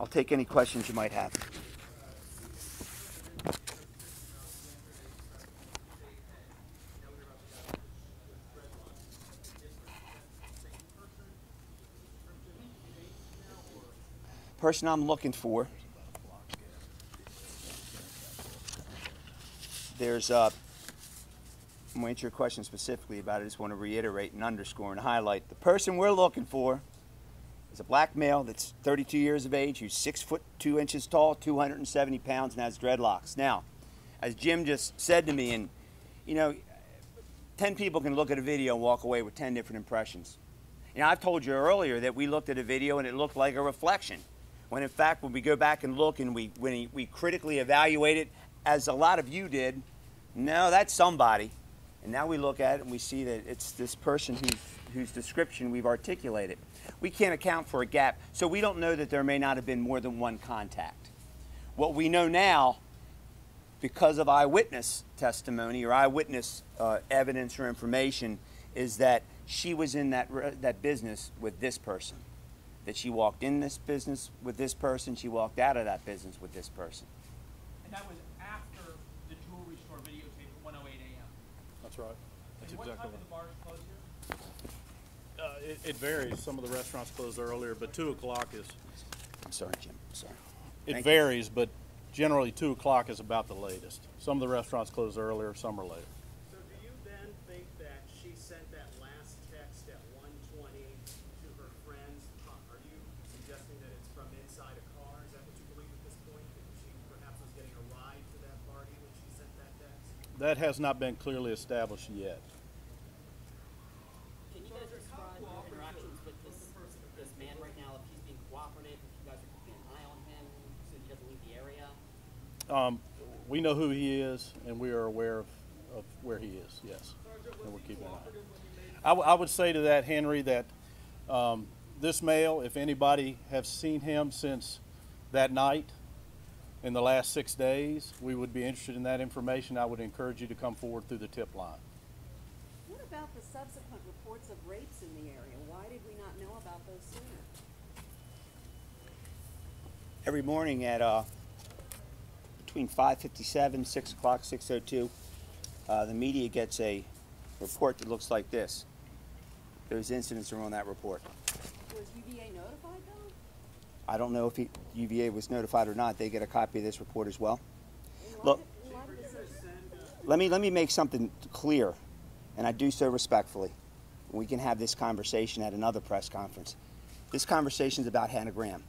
I'll take any questions you might have. Person I'm looking for, there's I'm going to answer your question specifically about it. I just want to reiterate and underscore and highlight. The person we're looking for is a black male that's 32 years of age, who's 6 foot 2 inches tall, 270 pounds, and has dreadlocks. Now, as Jim just said to me, and you know, 10 people can look at a video and walk away with 10 different impressions. You know, I've told you earlier that we looked at a video and it looked like a reflection, when in fact, when we go back and look and we critically evaluate it, as a lot of you did, no, that's somebody. And now we look at it and we see that it's this person whose description we've articulated. We can't account for a gap, so we don't know that there may not have been more than one contact. What we know now, because of eyewitness testimony or eyewitness evidence or information, is that she was in that business with this person. That she walked in this business with this person, she walked out of that business with this person. And that was after the jewelry store videotape at 1:08 a.m. That's right. That's and what exactly time do the bars close here? It varies. Some of the restaurants close earlier, but 2 o'clock is. I'm sorry, Jim. I'm sorry. It varies, but generally 2 o'clock is about the latest. Some of the restaurants close earlier, some are later. So do you then think that she sent that last text at 1:20 to her friends? Are you suggesting that it's from inside a car? Is that what you believe at this point? That she perhaps was getting a ride to that party when she sent that text? That has not been clearly established yet. Can you guys describe your interactions with this man right now? If he's being cooperative, if you guys are keeping an eye on him so he doesn't leave the area? We know who he is, and we are aware of where he is, yes. And we're keeping an eye. I would say to that, Henry, that this male, if anybody have seen him since that night in the last 6 days, we would be interested in that information. I would encourage you to come forward through the tip line. What about the subsequent reports of rapes in the area? Why did we not know about those sooner? Every morning at between 5:57, 6 o'clock, 6:02, the media gets a report that looks like this. Those incidents are on that report. Was UVA notified though? I don't know if UVA was notified or not. They get a copy of this report as well. Look, let me make something clear, and I do so respectfully. We can have this conversation at another press conference. This conversation is about Hannah Graham.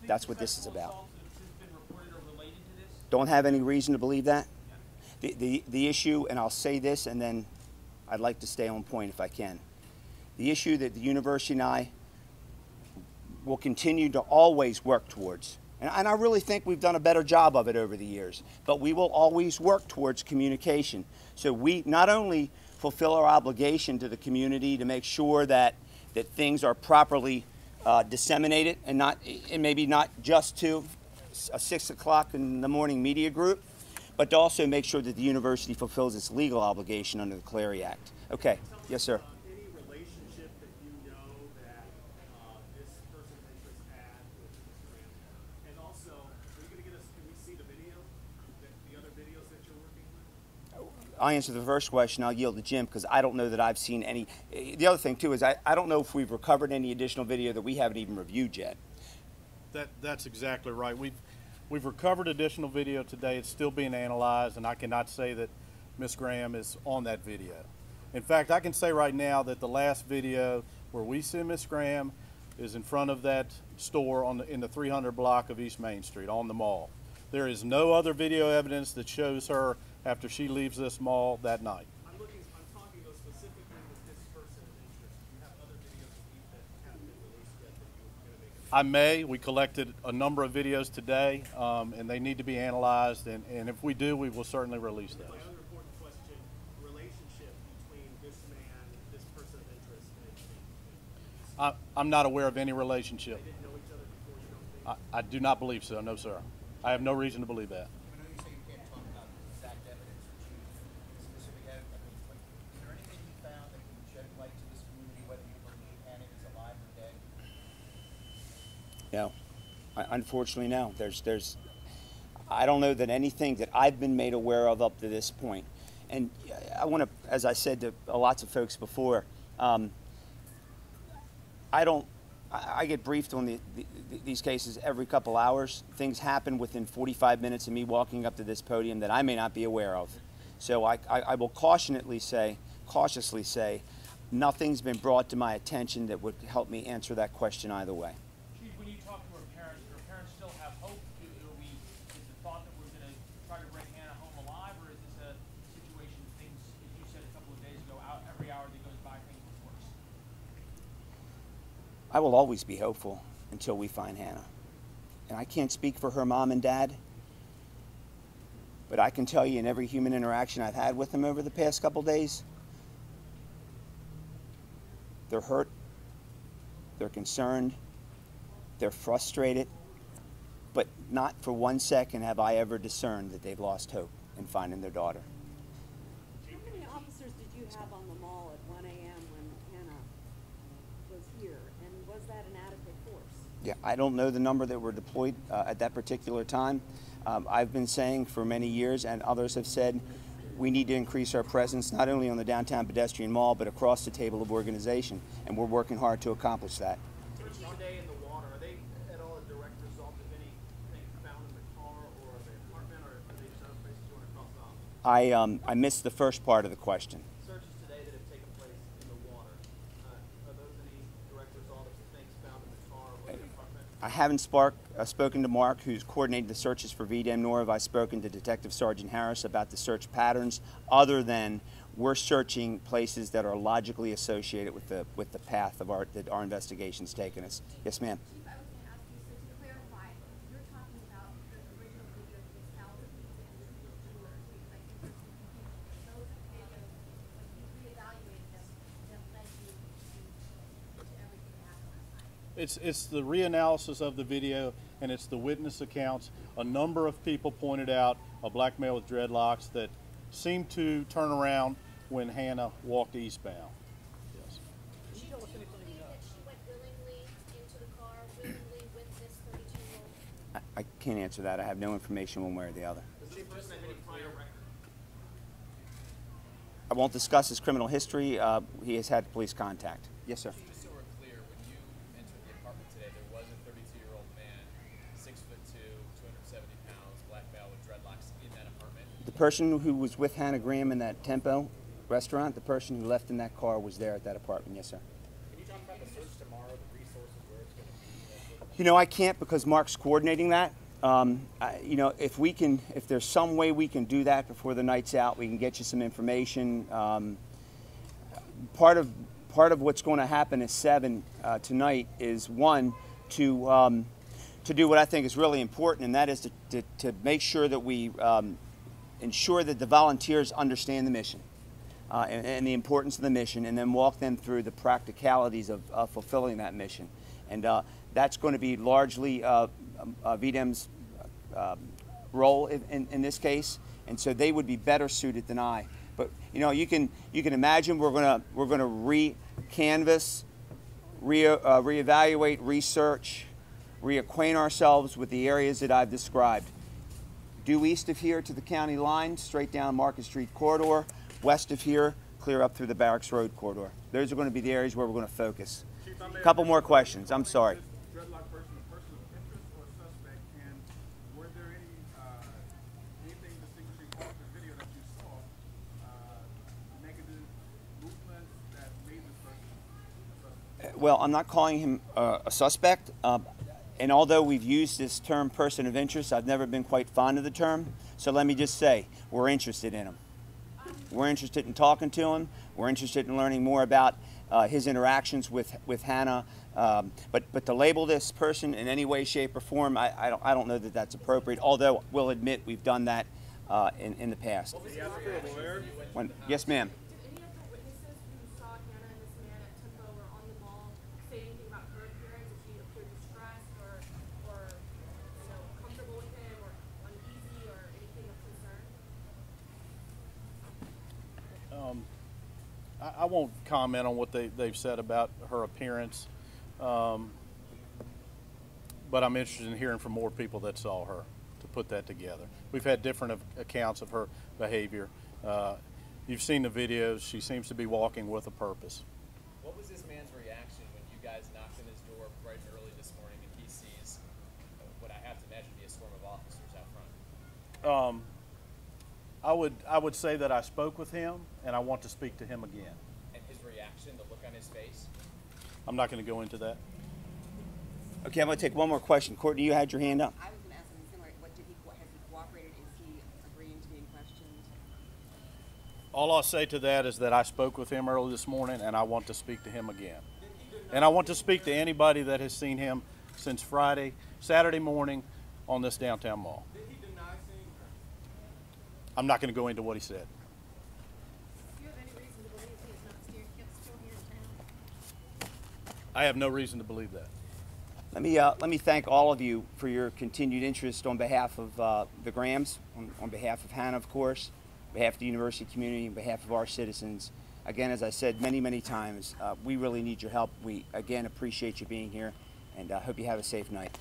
That's what this is about. Don't have any reason to believe that. The issue, and I'll say this, and then I'd like to stay on point if I can. The issue that the university and I will continue to always work towards, and I really think we've done a better job of it over the years, but we will always work towards communication. So we not only fulfill our obligation to the community to make sure that things are properly disseminated and maybe not just to a 6 o'clock in the morning media group, but to also make sure that the university fulfills its legal obligation under the Clery Act. Okay, yes, sir. Any relationship that you know that this person of interest had with Ms. Graham? And also, are you going to get us, can we see the video, the other videos that you're working with? I'll answer the first question. I'll yield to Jim because I don't know that I've seen any. The other thing, too, is I don't know if we've recovered any additional video that we haven't even reviewed yet. That's exactly right. We've recovered additional video today. It's still being analyzed, and I cannot say that Ms. Graham is on that video. In fact, I can say right now that the last video where we see Ms. Graham is in front of that store in the 300 block of East Main Street on the mall. There is no other video evidence that shows her after she leaves this mall that night. I'm talking though specifically with this person of interest. Do you have other videos that haven't been released yet that you're going to make? I may. We collected a number of videos today, and they need to be analyzed, and if we do, we will certainly release those. My other important question, relationship between this man, this person of interest, and I'm not aware of any relationship. they didn't know each other before, you don't think? I do not believe so, no sir. I have no reason to believe that. I know you say you can't talk about exact evidence or specific evidence. I mean, is there anything you found that can shed light to this community, whether you believe Hannah is alive or dead? No. Unfortunately, no. I don't know that anything that I've been made aware of up to this point. And I want to, as I said to lots of folks before, I get briefed on these cases every couple hours. Things happen within 45 minutes of me walking up to this podium that I may not be aware of. So I will cautiously say, nothing's been brought to my attention that would help me answer that question either way. Chief, when you talk to her parents still have hope? Is the thought that we're going to try to bring Hannah home alive, or is this a situation, things, as you said a couple of days ago, every hour that goes by, things get worse? I will always be hopeful until we find Hannah. And I can't speak for her mom and dad, but I can tell you in every human interaction I've had with them over the past couple days, they're hurt, they're concerned, they're frustrated, but not for 1 second have I ever discerned that they've lost hope in finding their daughter. How many officers did you have on the mall at 1 a.m. when Hannah was here, and was that an adequate force? Yeah, I don't know the number that were deployed at that particular time. I've been saying for many years, and others have said, we need to increase our presence not only on the downtown pedestrian mall, but across the table of organization, and we're working hard to accomplish that. Searches today in the water, are they at all a direct result of anything found in the car or the apartment, or are they just other places you want to cross off? I missed the first part of the question. Searches today that have taken place in the water, are those any direct result of things found in the car or the apartment? I haven't spoken to Mark, who's coordinated the searches for VDEM, nor have I spoken to Detective Sergeant Harris about the search patterns, other than we're searching places that are logically associated with the path of that our investigation's taken us. Yes, ma'am. Chief, I was going to ask you, so to clarify, you're talking about the original video of the South and the jewelers, because I think there's some confusion. Those videos, when you reevaluated them, that led you to everything that happened last night. It's the reanalysis of the video, and it's the witness accounts. A number of people pointed out a black male with dreadlocks that seemed to turn around when Hannah walked eastbound. Yes. Do you believe that she went willingly into the car, willingly with this 32-year-old? I can't answer that. I have no information one way or the other. Does this person have any prior record? I won't discuss his criminal history. He has had police contact. Yes, sir. Just so we're clear, when you entered the apartment today, there was a 32-year-old man, 6'2", 270 pounds, black male with dreadlocks in that apartment. The person who was with Hannah Graham in that Tempo restaurant, the person who left in that car was there at that apartment. Yes, sir. Can you talk about the search tomorrow, the resources, where it's going to be? You know, I can't because Mark's coordinating that. You know, if there's some way we can do that before the night's out, we can get you some information. Part of what's going to happen at 7 tonight is one to do what I think is really important, and that is to make sure that we ensure that the volunteers understand the mission and the importance of the mission, and then walk them through the practicalities of fulfilling that mission. And that's going to be largely VDEM's role in this case, and so they would be better suited than I. But you know, you can imagine we're gonna re-canvas, reevaluate, research, reacquaint ourselves with the areas that I've described. Due east of here to the county line, straight down Market Street corridor, west of here, clear up through the Barracks Road corridor. Those are going to be the areas where we're going to focus. A couple more questions. I'm sorry. Dreadlock person, a person of interest or suspect, and were there anything distinguishing off the video that you saw, negative movements that made this person a suspect? Well, I'm not calling him a suspect, and although we've used this term person of interest, I've never been quite fond of the term. So let me just say, we're interested in him. We're interested in talking to him. We're interested in learning more about his interactions with Hannah. But to label this person in any way, shape, or form, I don't know that that's appropriate. Although we'll admit we've done that in the past. Yes, ma'am. Did any of the witnesses who saw Hannah and this man at Tempo or on the mall say anything about her appearance? Did she appear distressed or comfortable with him or uneasy or anything of concern? I won't comment on what they've said about her appearance. but I'm interested in hearing from more people that saw her to put that together. We've had different accounts of her behavior. You've seen the videos. She seems to be walking with a purpose. What was this man's reaction when you guys knocked on his door bright and early this morning and he sees what I have to imagine to be a swarm of officers out front? I would say that I spoke with him, and I want to speak to him again. And his reaction, the look on his face? I'm not going to go into that. Okay, I'm going to take one more question. Courtney, you had your hand up. I was going to ask something similar. What has he cooperated? Is he agreeing to being questioned? All I'll say to that is that I spoke with him early this morning, and I want to speak to him again. And I want to speak to anybody that has seen him since Saturday morning on this downtown mall. Did he deny seeing her? I'm not going to go into what he said. Do you have any reason to believe he is not still here in town? I have no reason to believe that. Let me thank all of you for your continued interest on behalf of the Grahams, on behalf of Hannah, of course, on behalf of the university community, on behalf of our citizens. Again, as I said many, many times, we really need your help. We, again, appreciate you being here, and hope you have a safe night.